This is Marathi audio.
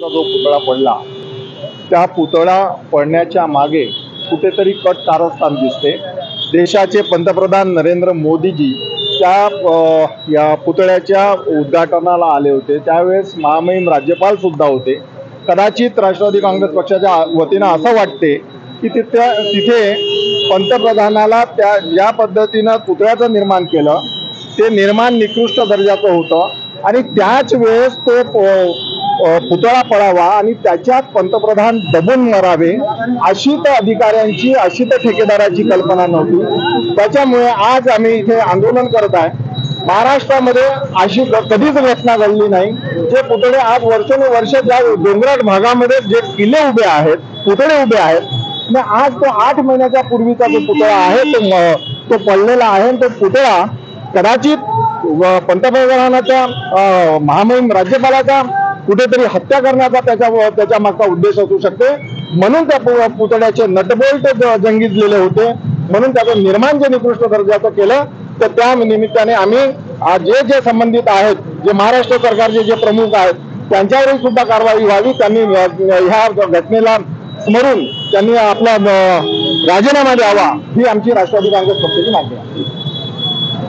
जो पुतळा पडला त्या पुतळा पडण्याच्या मागे कुठेतरी कट कारस्थान दिसते। देशाचे पंतप्रधान नरेंद्र मोदीजी त्या या पुतळ्याच्या उद्घाटनाला आले होते, त्यावेळेस महामहिम राज्यपाल सुद्धा होते। कदाचित राष्ट्रवादी काँग्रेस पक्षाच्या वतीनं असं वाटते की तिथे पंतप्रधानाला त्या ज्या पद्धतीनं पुतळ्याचं निर्माण केलं ते निर्माण निकृष्ट दर्जाचं होतं आणि त्याच वेळेस तो पुतळा पडावा आणि त्याच्यात पंतप्रधान दबून मरावे अशी तर अधिकाऱ्यांची अशी तर ठेकेदाराची कल्पना नव्हती। त्याच्यामुळे आज आम्ही इथे आंदोलन करत आहे। महाराष्ट्रामध्ये अशी कधीच घटना घडली नाही। जे पुतळे आज वर्षानुवर्ष ज्या डोंगराळ भागामध्ये जे किल्ले उभे आहेत, पुतळे उभे आहेत, आज तो 8 महिन्याच्या पूर्वीचा जो पुतळा आहे तो पडलेला आहे। तो पुतळा कदाचित पंतप्रधानाच्या महामहिम राज्यपालाचा कुठेतरी हत्या करण्याचा त्याच्या मागचा उद्देश असू शकते, म्हणून त्या पुतळ्याचे नटबोल्ट जंगिजलेले होते, म्हणून त्याचं निर्माण जे निकृष्ट दर्जाचं केलं। तर त्या निमित्ताने आम्ही जे संबंधित आहेत, जे महाराष्ट्र सरकारचे जे प्रमुख आहेत त्यांच्यावरही सुद्धा कारवाई व्हावी। त्यांनी ह्या घटनेला स्मरून त्यांनी आपला राजीनामा द्यावा ही आमची राष्ट्रवादी काँग्रेस पक्षाची मागणी आहे।